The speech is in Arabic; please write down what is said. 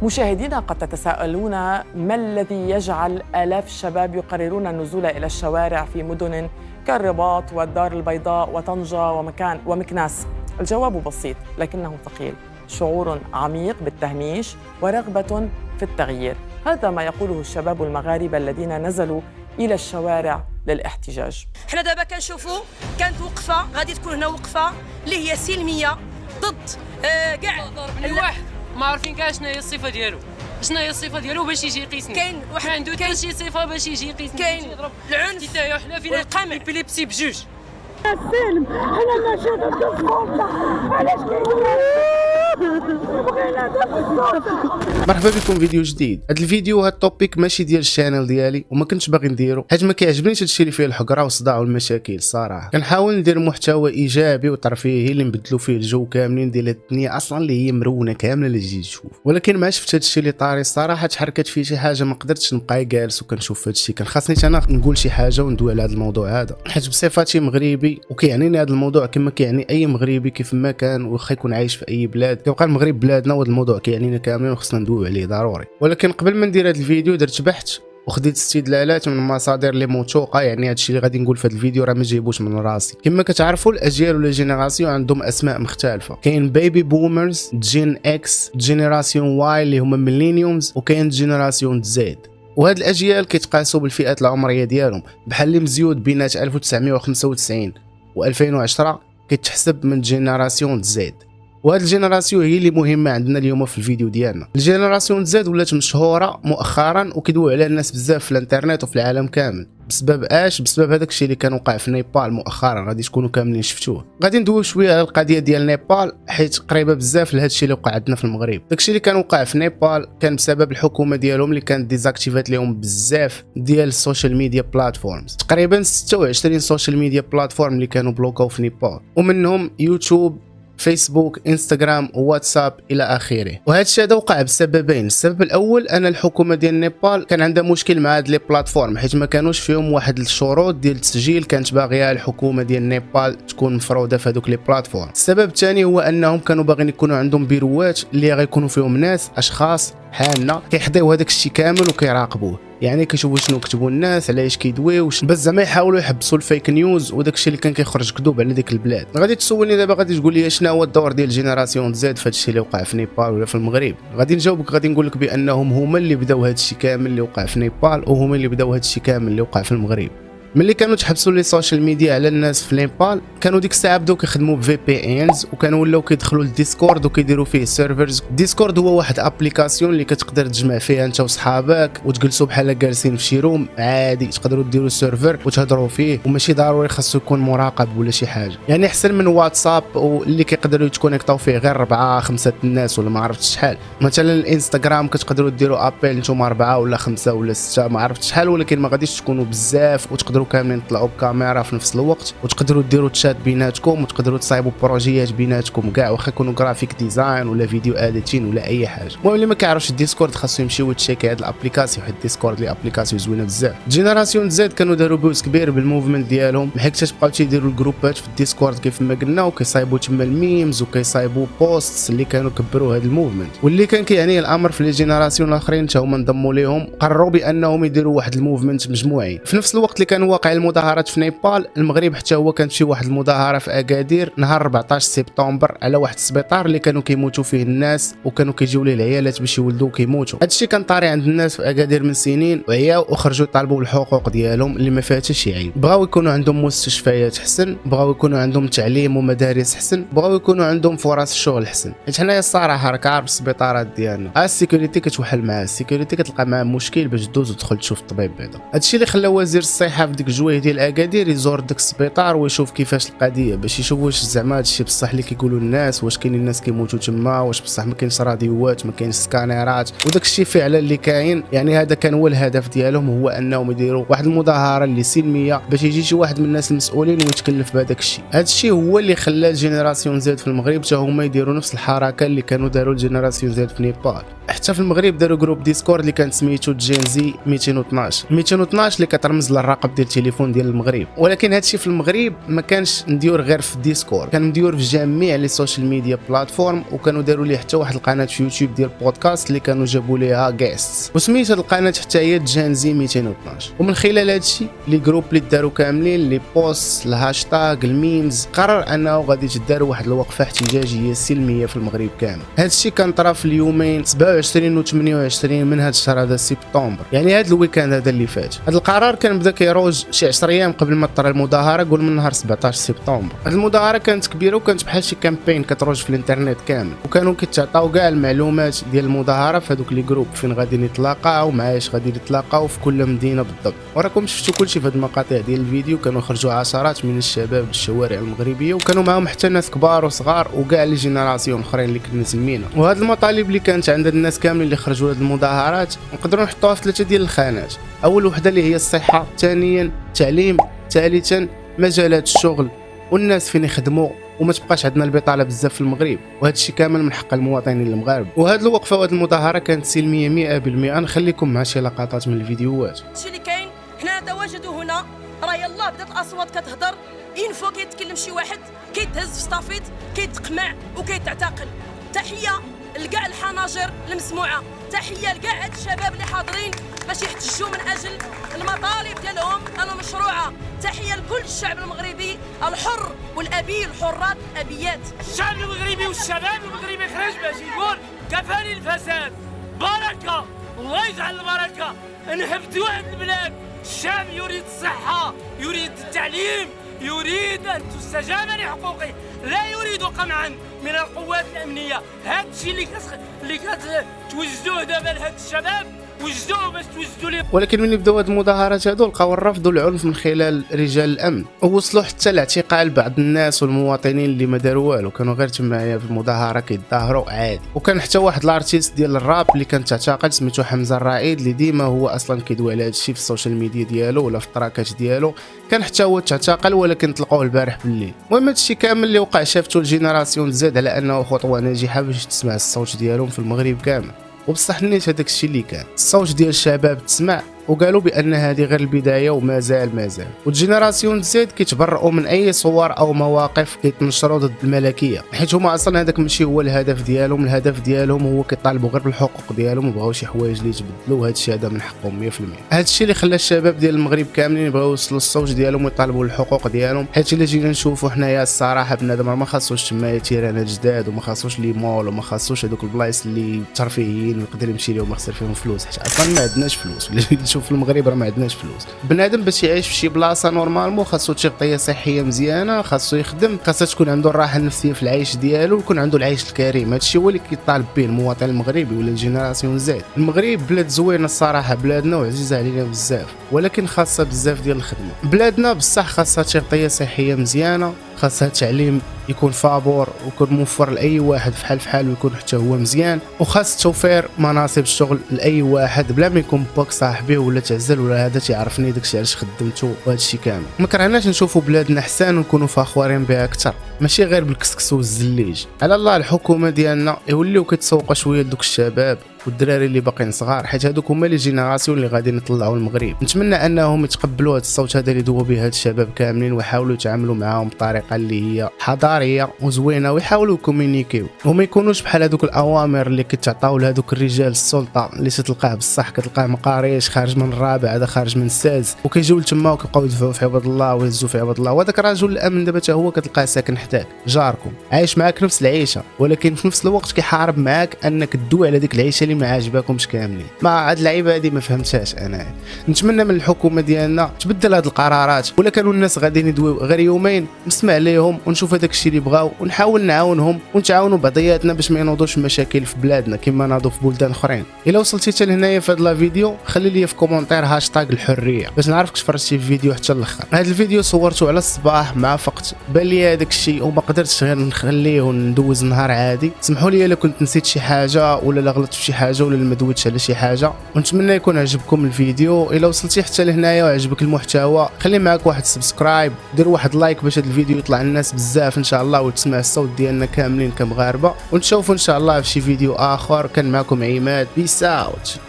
مشاهدينا قد تتساءلون ما الذي يجعل آلاف الشباب يقررون النزول إلى الشوارع في مدن كالرباط والدار البيضاء وطنجة ومكناس؟ الجواب بسيط لكنه ثقيل، شعور عميق بالتهميش ورغبة في التغيير. هذا ما يقوله الشباب المغاربة الذين نزلوا إلى الشوارع للاحتجاج. احنا دابا كنشوفوا كانت وقفة غادي تكون هنا وقفة اللي هي سلمية ضد كاع الواحد ما عارفين كاع شنو هي الصفه ديالو، شنو هي الصفه ديالو باش يجي يقيسني. كاين واحد ما عنده حتى شي صفه باش يجي يقيسني. كاين العنف والقمع. إبيليبسي بجوج. السلم انا ماشي ضد السلطه، علاش بغينا ضد السلطه. مرحبا بكم فيديو جديد. هذا الفيديو هذا التوبيك ماشي ديال الشانل ديالي وما كنتش باغي نديرو حيت ما كيعجبنيش هادشي اللي فيه الحقره والصداع والمشاكل. الصراحه كنحاول ندير محتوى ايجابي وترفيهي اللي نبدلوا فيه الجو كاملين ديال الدنيا اصلا اللي هي مرونه كامله اللي تجي تشوف، ولكن ما شفت هادشي اللي طاري الصراحه تحركت فيه شي حاجه ما قدرتش نبقى جالس وكنشوف هادشي. كان خاصني انا نقول شي حاجه وندوي على هذا الموضوع هذا حيت بصفتي مغربي وكيعنيني هذا الموضوع كما كيعني اي مغربي كيف ما كان واخا يكون عايش في اي بلاد. كيبقى المغرب بلادنا وهذا الموضوع كيعنينا كاملين وخصنا ندويو عليه ضروري. ولكن قبل ما ندير هذا الفيديو درت بحث وخديت استدلالات من مصادر اللي موثوقه. يعني هادشي اللي غادي نقول في هذا الفيديو راه ما جايبوش من راسي. كما كتعرفوا الاجيال ولا جينيراسيون عندهم اسماء مختلفه. كاين بيبي بومرز، جين اكس، جينيراسيون واي اللي هما ميلينيومز، وكاين جينيراسيون زد. وهاد الاجيال كيتقاسوا بالفئات العمريه ديالهم، بحال اللي مزيود بينات 1995 و2010 كيتحسب من جينيراسيون زد. وهاد الجينيراسيون هي اللي مهمه عندنا اليوم في الفيديو ديالنا. الجينيراسيون زد ولات مشهوره مؤخرا وكيدويو عليها الناس بزاف في الانترنت وفي العالم كامل. بسبب اش؟ بسبب هذاك الشيء اللي كان وقع في نيبال مؤخرا، غادي تكونوا كاملين شفتوه. غادي ندويو شويه على القضيه ديال نيبال حيت قريبه بزاف لهذا الشيء اللي وقع عندنا في المغرب. داكشي اللي كان وقع في نيبال كان بسبب الحكومه ديالهم اللي كانت ديزاكتيفات لهم بزاف ديال السوشيال ميديا بلاتفورمز. تقريبا 26 سوشيال ميديا بلاتفورم اللي كانوا بلوكاو في نيبال، ومنهم يوتيوب، فيسبوك، انستغرام، واتساب الى اخره. وهذا الشيء هذا وقع بسببين. السبب الاول ان الحكومه ديال نيبال كان عندها مشكل مع هاد لي بلاتفورم حيت ما كانوش فيهم واحد الشروط ديال التسجيل كانت باغيها الحكومه ديال نيبال تكون مفروضه في هذوك لي بلاتفورم. السبب الثاني هو انهم كانوا باغيين يكونوا عندهم بيروات اللي غيكونوا فيهم ناس اشخاص حالنا كيحضيو هذاك الشيء كامل وكيراقبوه. يعني كيشوفوا شنو كتبوا الناس، علاش كيدويو، باش زعما يحاولوا يحبسوا الفيك نيوز وداك الشيء اللي كان كيخرج كذوب على ديك البلاد. غادي تسولني دابا، غادي تقول لي شنو هو الدور ديال جينيراسيون زد في هذا الشيء اللي وقع في نيبال ولا في المغرب؟ غادي نجاوبك، غادي نقول لك بانهم هما اللي بداو هذا الشيء كامل اللي وقع في نيبال وهما اللي بداو هذا الشيء كامل اللي وقع في المغرب. ملي كانوا تحبسوا لي سوشيال ميديا على الناس في نيبال كانوا ديك الساعه بداو كيخدموا بفي بي انز وكانوا ولاو كيدخلوا للديسكورد وكيديروا فيه سيرفرز. ديسكورد هو واحد ابليكاسيون اللي كتقدر تجمع فيها انت وصحابك وتجلسوا بحال جالسين في شي روم عادي، تقدروا ديروا سيرفر وتهضروا فيه وماشي ضروري خاصو يكون مراقب ولا شي حاجه. يعني احسن من واتساب واللي كيقدروا يتكونيكطاو فيه غير 4 5 الناس ولا ما عرفتش شحال. مثلا الانستغرام كتقدروا ديروا ابل نتوما 4 ولا 5 ولا 6 ما عرفتش شحال، ولكن ما غاديش تكونوا بزاف وتقدروا كاملين تطلعوا بكاميرا في نفس الوقت وتقدروا ديروا تشات بيناتكم وتقدروا تصايبوا بروجيات بيناتكم كاع واخا يكونوا جرافيك ديزاين ولا فيديو اديتين ولا اي حاجه. المهم اللي ما كيعرفش الديسكورد خاصو يمشي ويتشيكي هاد الابليكاسيون حيت الديسكورد لي ابليكاسيون زوينه بزاف. جينيراسيون زد كانوا داروا بوز كبير بالموفمنت ديالهم حيت تبقاو تيديروا الجروبات في الديسكورد كيف ما قلنا وكيصايبوا تما الميمز وكيصايبوا بوستس اللي كانوا كبروا هاد الموفمنت. واللي كان كيعني الامر في لي جينيراسيون الاخرين حتى هما انضموا ليهم قرروا بانهم يديروا واحد الموفمنت مجموعي. في نفس الوقت اللي كان واقع المظاهرات في نيبال، المغرب حتى هو كانت شي واحد المظاهره في اكادير نهار 14 سبتمبر على واحد السبيطار اللي كانوا كيموتوا فيه الناس وكانوا كيجيو ليه العيالات باش يولدوا كيموتوا. هادشي كان طاري عند الناس في اكادير من سنين وعياو وخرجوا يطالبوا بالحقوق ديالهم اللي ما فيها حتى شي عيب. بغاو يكونوا عندهم مستشفيات حسن، بغاو يكونوا عندهم تعليم ومدارس حسن، بغاو يكونوا عندهم فرص الشغل حسن. حيت حنايا الصراحه راك عارف السبيطارات ديالنا السيكوريتي كتوحل معاه، السيكوريتي كتلقى معاه مشكل باش دوز وتدخل تشوف الطبيب بعدا. هادشي اللي خلى وزير الصحه في ديك الجويه ديال اكادير يزور داك السبيطار ويشوف كيفاش القضيه باش يشوف واش زعما هادشي بصح اللي كيقولوا الناس، واش كاينين الناس كيموتوا تما، واش بصح ما كاينش راديوات، ما كاينش سكانيرات وداك الشيء فعلا اللي كاين. يعني هذا كان هو الهدف ديالهم، هو انهم يديروا واحد المظاهره اللي سلميه باش يجي شي واحد من الناس المسؤولين ويتكلف بهذاك الشيء. هذا الشيء هو اللي خلى الجينيراسيون زد في المغرب حتى هما يديروا نفس الحركه اللي كانوا داروا الجينيراسيون زد في نيبال. حتى في المغرب داروا جروب ديسكورد اللي كان سميتو جينزي 212 اللي كترمز للرقم ديال التليفون ديال المغرب. ولكن هادشي في المغرب ما كانش مديور غير في ديسكورد، كان مديور في جميع لي سوشيال ميديا بلاتفورم، وكانوا داروا ليه حتى واحد القناه في يوتيوب ديال بودكاست اللي كانوا جابوا ليها جيست، وسميت هاد القناه حتى هي جينزي 212. ومن خلال هادشي لي جروب اللي داروا كاملين لي بوست الهاشتاغ الميمز قرر انه غادي تداروا واحد الوقفه احتجاجيه سلميه في المغرب كامل. هادشي كان طرا في اليومين 27 و 28 من هاد الشهر هذا سبتمبر، يعني هاد الويكاند هذا اللي فات. هاد القرار كان بدا كيروج شي 10 ايام قبل ما تطرا المظاهره، قول من نهار 17 سبتمبر. هاد المظاهره كانت كبيره وكانت بحال شي كامبين كتروج في الانترنت كامل، وكانوا كيتعطاو كاع المعلومات ديال المظاهره في هذوك لي جروب فين غادي نتلاقاو مع ايش غادي نتلاقاو في كل مدينه بالضبط. وراكم شفتوا كلشي في هاد المقاطع ديال الفيديو، كانوا خرجوا عشرات من الشباب للشوارع المغربيه، وكانوا معاهم حتى ناس كبار وصغار وكاع لي جينيراسيون اخرين اللي كنا سمينا. وهاد المطالب اللي كانت عند الناس كاملين اللي خرجوا لهاد المظاهرات نقدروا نحطوها في 3 ديال الخانات. اول وحده اللي هي الصحه، ثانيا التعليم، ثالثا مجالات الشغل والناس فين يخدموا، وما تبقاش عندنا البطاله بزاف في المغرب، وهذا الشيء كامل من حق المواطنين المغاربه. وهاد الوقفه وهاد المظاهره كانت سلميه 100%. نخليكم مع شي لقطات من الفيديوهات. الشيء اللي كاين حنا نتواجدوا هنا، راه يلاه بدات الاصوات كتهضر، انفو كيتكلم شي واحد كيتهز في ستافيت كيتقمع وكيتعتقل. تحيه لكاع الحناجر المسموعه، تحيه لكاع هاد الشباب اللي حاضرين باش يحتجوا من اجل المطالب ديالهم المشروعه، تحيه لكل الشعب المغربي الحر والابي، الحرات الابيات. الشعب المغربي والشباب المغربي خرج باش يقول كفاني الفساد، بركه الله يجعل البركه، نحفدوا هاد البلاد. الشعب يريد الصحه، يريد التعليم، يريد ان تستجاب لحقوقه، لا يريد قمعا من القوات الامنيه. هذا الشيء اللي كتوجدوه دابا لهاد الشباب، وجدوه باش توجدوا ليه. ولكن من بداو هاد المظاهرات هادو لقاو الرفض والعنف من خلال رجال الامن، ووصلوا حتى لاعتقال بعض الناس والمواطنين اللي ما داروا والو، كانوا غير تمايا في المظاهره كيتظاهروا عادي. وكان حتى واحد الارتيست ديال الراب اللي كان تعتقل سميتو حمزه الرائد، اللي ديما هو اصلا كيدوي على هادشي في السوشيال ميديا ديالو ولا في التراكات ديالو، كان حتى هو تعتقل ولكن طلقوه البارح بالليل. المهم هادشي كامل اللي وقع شافتو الجينيراسيون زاد على انه خطوه ناجحه باش تسمع الصوت ديالهم في المغرب كامل. وبصح نيت هذاك الشيء اللي كان الصوت ديال الشباب تسمع، وقالوا بان هذه غير البدايه ومازال. والجينيراسيون زد كيتبرؤوا من اي صور او مواقف كيتنشروا ضد الملكيه، حيت هما اصلا هذاك ماشي هو الهدف ديالهم. الهدف ديالهم هو كيطالبوا غير بالحقوق ديالهم، وبغاو شي حوايج اللي يتبدلوا، وهذا الشيء هذا من حقهم 100%. هذا الشيء اللي خلى الشباب ديال المغرب كاملين يبغيو يوصلوا الصوت ديالهم ويطالبوا الحقوق ديالهم. حيت الا جينا نشوفوا حنايا الصراحه بنادم ما خاصوش تما تيرانات جداد، وما خاصوش لي مول، وما خاصوش هذوك البلايص اللي ترفيهيين ويقدر يمشي لهم يخسر فيهم فلوس، حيت اصلا ما عندناش فلوس. نشوف في المغرب راه ما عندناش فلوس. بنادم باش يعيش في شي بلاصه نورمالمون خاصو تغطيه صحيه مزيانه، خاصو يخدم، خاصها تكون عنده الراحه النفسيه في العيش ديالو، ويكون عنده العيش الكريم. هادشي هو اللي كيطالب به المواطن المغربي ولا الجينيراسيون زاد. المغرب بلاد زوينه الصراحه، بلادنا وعزيزه علينا بزاف، ولكن خاصها بزاف ديال الخدمه. بلادنا بصح خاصها تغطيه صحيه مزيانه، خاصها تعليم يكون فابور ويكون موفر لاي واحد في حال ويكون حتى هو مزيان، وخاص توفير مناصب الشغل لاي واحد بلا ما يكون باك صاحبي ولا تعزل ولا هذا تيعرفني داكشي علاش خدمته. وهذا الشيء كامل ما كرهناش نشوفوا بلادنا احسن ونكونوا فخورين بها اكثر، ماشي غير بالكسكس والزليج. على الله الحكومه ديالنا يوليو كيتسوقوا شويه دوك الشباب والدراري اللي باقيين صغار، حيت هذوك هما لي جينيراسيون اللي غادي نطلعوا المغرب. نتمنى انهم يتقبلوا هذا الصوت هذا اللي دووا به هاد الشباب كاملين، ويحاولوا يتعاملوا معاهم بطريقه اللي هي حضاريه وزوينه، ويحاولوا يكومونيكيو وما يكونوش بحال هذوك الاوامر اللي كتعطاو لهذوك الرجال السلطه اللي تلقاه بصح كتلقاه مقاريش خارج من الرابع، هذا خارج من السادس، وكيجيو لتما وكيبقاو يدفعوا في عباد الله ويهزوا في عباد الله. وهذاك رجل الامن دابا حتى هو كتلقاه ساكن حداك جاركم، عايش معاك نفس العيشه، ولكن في نفس الوقت كيحارب معاك انك تدوي على ديك العيشه اللي ما عاجباكمش كاملين. مع هاد اللعيبه هادي ما فهمتهاش انا. نتمنى من الحكومه ديالنا تبدل هاد القرارات، ولا كانوا الناس غاديين يدويو غير يومين نسمع ليهم ونشوف هذاك الشيء اللي بغاو، ونحاول نعاونهم ونتعاونوا بعضياتنا باش ما ينوضوش مشاكل في بلادنا كما ناضوا في بلدان اخرين. الا وصلتي حتى لهنايا في هذا الفيديو خلي لي في كومونتير هاشتاغ الحريه باش نعرفك تفرجتي في الفيديو حتى الاخر. هذا الفيديو صورته على الصباح مع فقط بان لي هذاك الشيء وما قدرتش غير نخليه وندوز النهار عادي. سمحوا لي الا كنت نسيت شي حاجه ولا غلطت في شي حاجه حاجه ولا ما دويتش على شي حاجه. ونتمنى يكون عجبكم الفيديو. الا وصلتي حتى لهنايا وعجبك المحتوى خلي معاك واحد سبسكرايب، دير واحد لايك باش هذا الفيديو يطلع للناس بزاف ان شاء الله وتسمع الصوت ديالنا كاملين كمغاربه. ونشوفوا ان شاء الله في شي فيديو اخر. كان معكم عماد، بيس اوت.